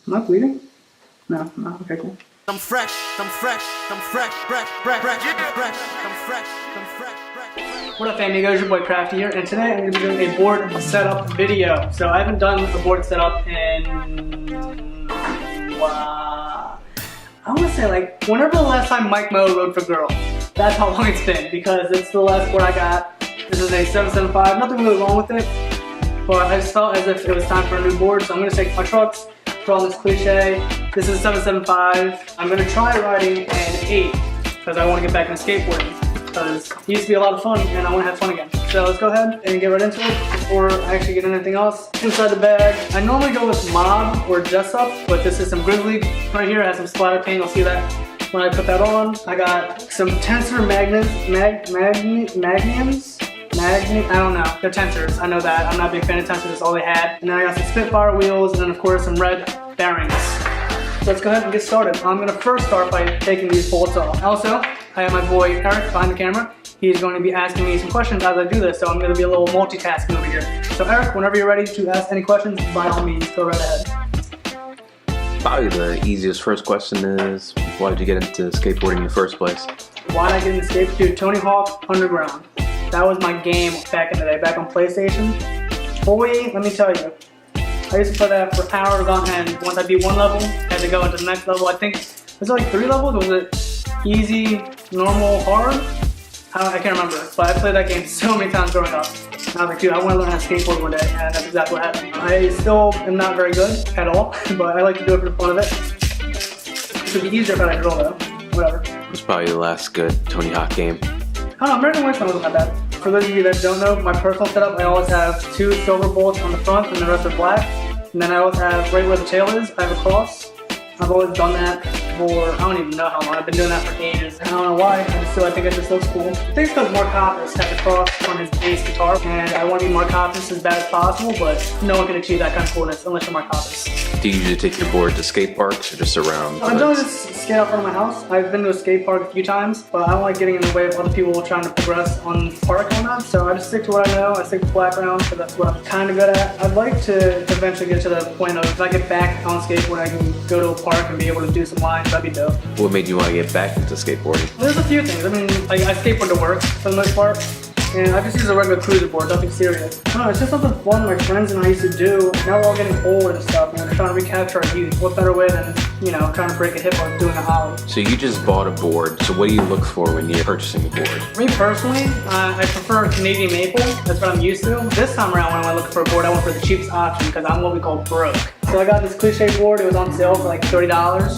Am I bleeding? No, no, okay, cool. I'm fresh, I'm fresh, I'm fresh, fresh, fresh, fresh, fresh, I'm fresh, I'm fresh, fresh. What up, amigos? Your boy Crafty here, and today I'm going to be doing a board setup video. So I haven't done a board setup in, I want to say like, whenever the last time Mike Mo rode for Girl. That's how long it's been, because it's the last board I got. This is a 775, nothing really wrong with it, but I just felt as if it was time for a new board, so I'm going to take my trucks, for all this cliche. This is 775. I'm gonna try riding an 8 because I want to get back into skateboarding because it used to be a lot of fun and I want to have fun again. So let's go ahead and get right into it before I actually get into anything else. Inside the bag, I normally go with Mob or Jessup, but this is some Grizzly right here. It has some splatter paint. You'll see that when I put that on. I got some tensor magnums. I don't know. They're tensors. I know that. I'm not a big fan of tensors. That's all they had. And then I got some Spitfire wheels and then of course some red bearings. So let's go ahead and get started. I'm going to first start by taking these bolts off. Also, I have my boy Eric behind the camera. He's going to be asking me some questions as I do this, so I'm going to be a little multitasking over here. So Eric, whenever you're ready to ask any questions, by all means, go right ahead. Probably the easiest first question is, why did you get into skateboarding in the first place? Why did I get into skateboarding? Dude, Tony Hawk Underground. That was my game back in the day, back on PlayStation. Boy, let me tell you, I used to play that for hours on end. Once I beat one level, I had to go into the next level. I think, was it like 3 levels? Was it easy, normal, hard? I can't remember, but I played that game so many times growing up. And I was like, dude, I want to learn how to skateboard one day, and that's exactly what happened. I still am not very good at all, but I like to do it for the fun of it. It would be easier if I had a girl though, whatever. It was probably the last good Tony Hawk game. I don't know, American Wasteland wasn't that bad. For those of you that don't know, my personal setup, I always have 2 silver bolts on the front and the rest are black. And then I always have, right where the tail is, I have a cross. I've always done that for, I don't even know how long. I've been doing that for ages. I don't know why, I think it just looks cool. I think it's because Mark Hoppus had the cross on his bass guitar, and I want to be Mark Hoppus as bad as possible, but no one can achieve that kind of coolness unless you're Mark Hoppus. Do you usually take your board to skate parks or just around? I don't just skate out front of my house. I've been to a skate park a few times, but I don't like getting in the way of other people trying to progress on the park or not, so I just stick to what I know. I stick to flat ground, because that's what I'm kind of good at. I'd like to eventually get to the point of, if I get back on skateboard, I can go to a park and be able to do some lines. That'd be dope. What made you want to get back into skateboarding? There's a few things. I mean, I skateboard to work for the most part, and I just use a regular cruiser board, nothing serious. I don't know, it's just something fun my friends and I used to do. Now we're all getting old and stuff, and we're trying to recapture our youth. What better way than, you know, trying to break a hip while doing a ollie? So you just bought a board, so what do you look for when you're purchasing a board? Me personally, I prefer Canadian maple. That's what I'm used to. This time around when I went looking for a board, I went for the cheapest option because I'm what we call broke. So I got this cliche board, it was on sale for like $30.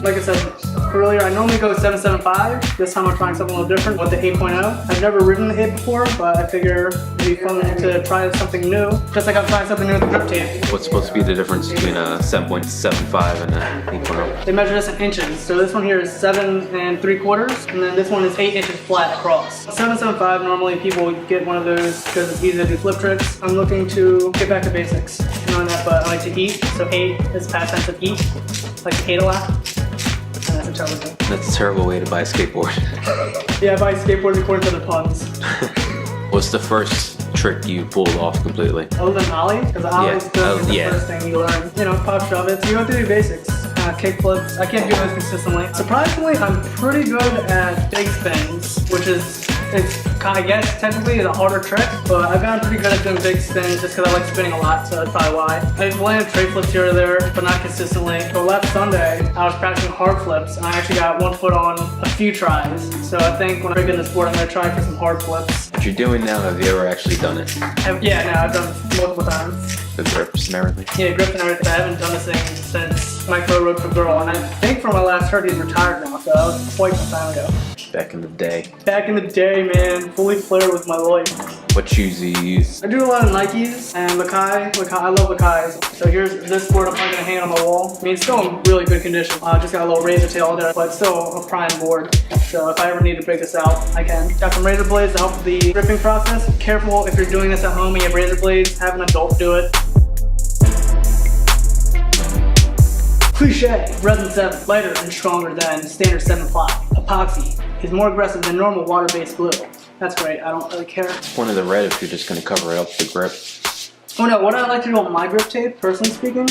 Like I said earlier, I normally go 775. This time I'm trying something a little different with the 8.0. I've never ridden the 8 before, but I figure it'd be fun to try something new. Just like I'm trying something new with the grip tape. What's supposed to be the difference between a 7.75 and a 8.0? They measure this in inches. So this one here is 7 3/4, and then this one is 8 inches flat across. 775, normally people get one of those because it's easy to do flip tricks. I'm looking to get back to basics. Knowing that, but I like to eat, so 8 is past tense of eat. Like to eat a lot. And that's a terrible thing. That's a terrible way to buy a skateboard. Yeah, I buy skateboards according to the puns. What's the first trick you pulled off completely? Other than ollie, because ollie is the first thing you learn. You know, pop shove it. So you have to do basics. Kick flips. I can't do those consistently. Surprisingly, I'm pretty good at big spins, which is, I guess technically is a harder trick, but I've gotten pretty good at doing big spins just because I like spinning a lot, so that's probably why. I've landed tray flips here or there, but not consistently. So last Sunday, I was practicing hard flips, and I actually got one foot on a few tries. So I think when I get in this board, I'm going to try for some hard flips. What you're doing now, have you ever actually done it? Yeah, no, I've done it multiple times. The grips and everything? Yeah, grips and everything. I haven't done this thing since Mike Pro rode for Girl, and I think from my last hurt, he's retired now, so that was quite some time ago. Back in the day. Back in the day, man, fully flared with my life. What shoes do you use? I do a lot of Nikes and Lakai. I love Lakais. So here's this board I'm probably gonna hang on my wall. I mean, it's still in really good condition. Just got a little razor tail there, but it's still a prime board. So if I ever need to break this out, I can. Got some razor blades to help with the gripping process. Careful if you're doing this at home and you have razor blades, have an adult do it. Cliche, resin 7, lighter and stronger than standard 7 ply. Epoxy is more aggressive than normal water-based glue. That's great, I don't really care. Point of the red if you're just going to cover it up with the grip. Oh no, what I like to do on my grip tape, personally speaking,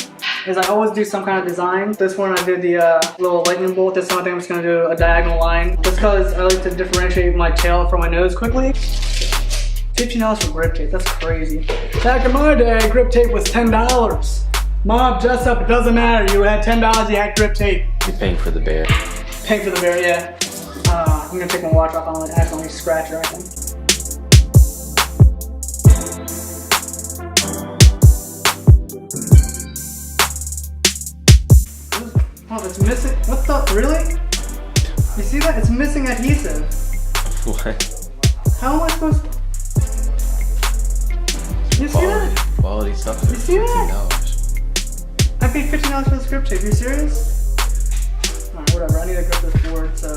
is I always do some kind of design. This one I did the little lightning bolt. This one I think I'm just gonna do a diagonal line. Just because I like to differentiate my tail from my nose quickly. $15 for grip tape, that's crazy. Back in my day, grip tape was $10. Mom, just up, it doesn't matter. You had $10, you had grip tape. You're paying for the bear. Paying for the bear, yeah. I'm gonna take my watch off, I'm gonna accidentally scratch it, I think. Oh, it's missing. What the? Really? You see that? It's missing adhesive. What? How am I supposed to? You see that? Quality stuff for You see that? $15. I paid $15 for the script tape. You serious? Alright, whatever. I need to grip this board, so.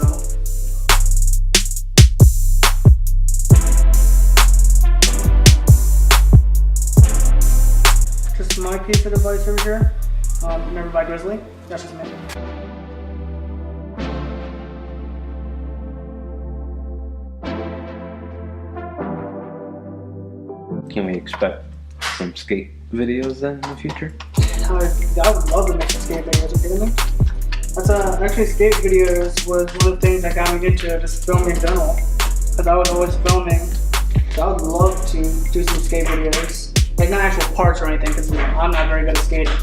Just my piece of device over here. Remember by Grizzly? That's just me. Can we expect some skate videos then in the future? I would love to make some skate videos. Are you kidding me? That's actually skate videos was one of the things that got me into just filming in general. Because I was always filming. So I would love to do some skate videos. Like not actual parts or anything, because I'm not very good at skating.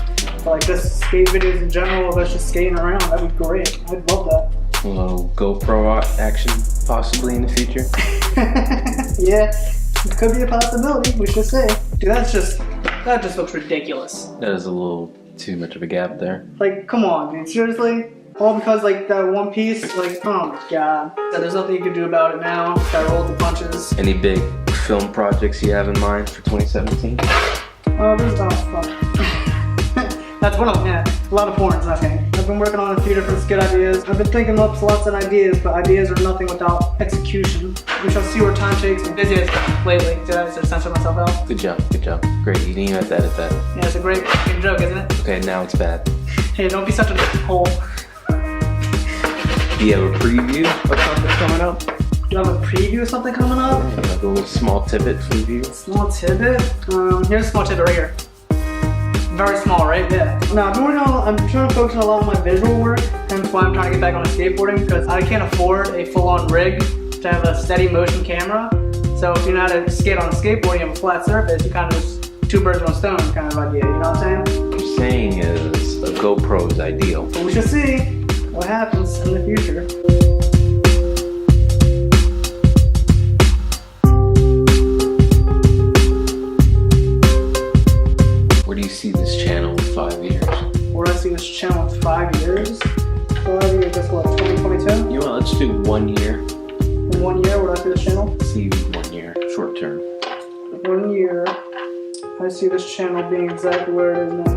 But like just skate videos in general, of us just skating around, that'd be great. I'd love that. A little GoPro action possibly in the future. Yeah, it could be a possibility, we should say. Dude, that just looks ridiculous. That is a little too much of a gap there. Like, come on, dude, seriously? All because like that one piece, like, oh my god. There's nothing you can do about it now. Gotta roll the punches. Any big film projects you have in mind for 2017? Oh, there's not fun. That's one of them, yeah. A lot of porns, okay. I've been working on a few different skit ideas. I've been thinking up lots of ideas, but ideas are nothing without execution. We shall see where time takes me. Busy as lately. Did I just censor myself out? Good job, good job. Great, you didn't even have to edit that. Yeah, it's a great joke, isn't it? Okay, now it's bad. Hey, don't be such a hole. Do you have a preview of something coming up? Do I have a preview of something coming up? Yeah, like a little small tidbit preview. Small tidbit? Here's a small tidbit right here. Very small, right? Yeah. Now, I'm trying to focus on a lot of my visual work, hence why I'm trying to get back on skateboarding, because I can't afford a full-on rig to have a steady motion camera. So if you know how to skate on a skateboard, you have a flat surface, you kind of just two birds, one stone kind of idea, you know what I'm saying? What I'm saying is a GoPro is ideal. But we shall see what happens in the future. Where do you see this channel in 5 years? Where do I see this channel in 5 years? 5 years, that's what, 2022? You know what, let's do 1 year. In 1 year, where do I see this channel? See 1 year, short term. 1 year, I see this channel being exactly where it is now.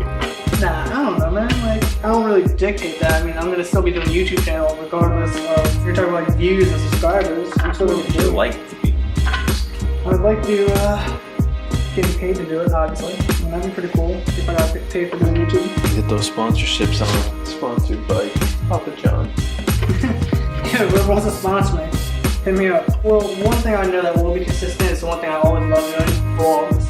Nah, I don't know, man. Like, I don't really dictate that. I mean, I'm gonna still be doing a YouTube channel regardless of, you're talking about like views and subscribers. I'm still gonna do it. Like to be. I'd like to, getting paid to do it, obviously. I mean, that'd be pretty cool if I got paid for doing YouTube. Get those sponsorships on. Sponsored by Papa John. Yeah, whoever wants to sponsor me, hit me up. Well, one thing I know that will be consistent is the one thing I always love doing, vlogs.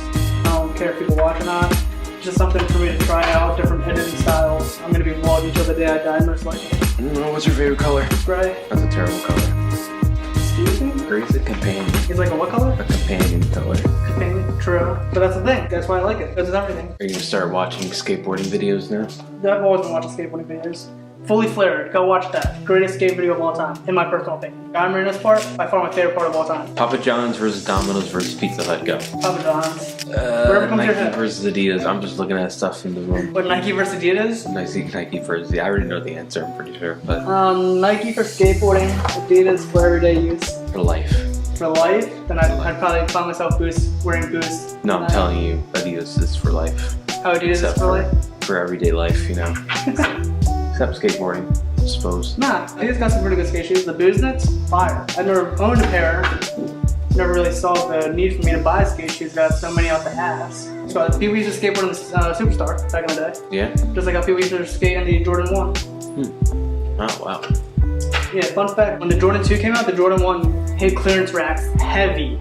I don't care if people watch or not. It's just something for me to try out, different editing styles. I'm gonna be vlogging until the day I die, most likely. What's your favorite color? Gray. That's a terrible color. Excuse me? Gray's a companion. It's like a what color? A companion color. Companion. True. But that's the thing. That's why I like it. That's everything. Are you gonna start watching skateboarding videos now? I've always been watching skateboarding videos. Fully Flared. Go watch that. Greatest skate video of all time, in my personal opinion. I'm in this part, by far my favorite part of all time. Papa John's versus Domino's versus Pizza Hut, go. Papa John's. Wherever comes Nike your head. versus Adidas. I'm just looking at stuff in the room. What, Nike versus Adidas? Nike versus, I already know the answer, I'm pretty sure, but Nike for skateboarding, Adidas for everyday use. for life. For life, then I'd probably find myself wearing Boost. No, I'm telling you, Adidas is for life. Oh, Adidas is Except for life? For everyday life, you know. Except skateboarding, I suppose. Nah, Adidas got some pretty good skate shoes. The Booznets, fire. I've never owned a pair. Never really saw the need for me to buy skate shoes. Got so many out the ass. So people used to skateboard in the Superstar back in the day. Yeah? Just like how people used to skate in the Jordan 1. Oh, wow. Yeah, fun fact, when the Jordan 2 came out, the Jordan 1 hit clearance racks heavy.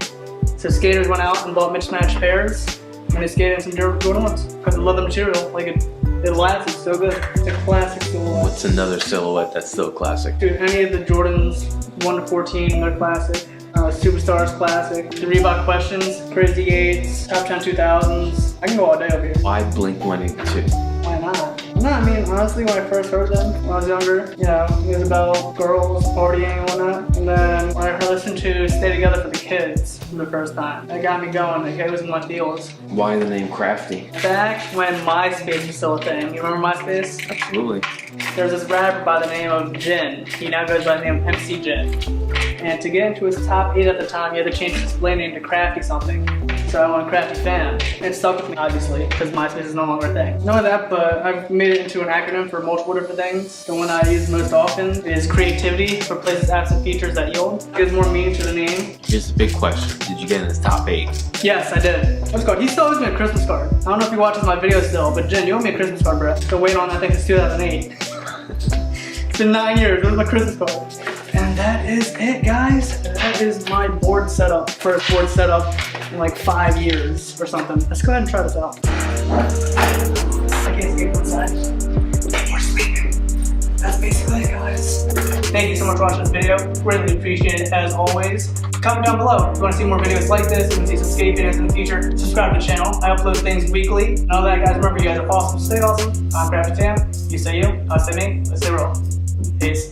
So skaters went out and bought mismatched pairs, and they skated in some Jordan 1s because they love the material. Like it It lasts, it's so good. It's a classic silhouette. What's another silhouette that's still classic? Dude, any of the Jordans 1 to 14, they're classic. Superstars classic. The Reebok Questions, Crazy 8s, Top 10 2000s. I can go all day over here. Why Blink-182? Why not? No, I mean, honestly, when I first heard them, when I was younger, you know, it was about girls partying and whatnot. And then when I listened to Stay Together for the Kids for the first time, that got me going. Like, it was in my feels. Why the name Crafty? Back when MySpace was still a thing. You remember MySpace? Absolutely. There's this rapper by the name of Jin. He now goes by the name of MC Jin. And to get into his top 8 at the time, he had to change his display name to Crafty something. So I went HiMyNameIsPham. It stuck with me, obviously, because MySpace is no longer a thing. Not only that, but I've made it into an acronym for multiple different things. The one I use most often is creativity, replaces apps and features that yield. Gives more meaning to the name. Here's the big question. Did you get in his top 8? Yes, I did. What's called? He still owes me a Christmas card. I don't know if he watches my videos still, but Jen, you owe me a Christmas card, bro. Been waiting on that thing since 2008. It's been 9 years. Where's my Christmas card? And that is it, guys. That is my board setup. First board setup in like 5 years or something. Let's go ahead and try this out. I can't sleep inside. We're sleeping. That's basically it, guys. Thank you so much for watching this video. Really appreciate it as always. Comment down below if you want to see more videos like this, you want to see some skate videos in the future. Subscribe to the channel. I upload things weekly. And all that, guys. Remember, you guys are awesome. Stay awesome. I'm Crafty Tam. You say you. I say me. Let's stay real. Peace.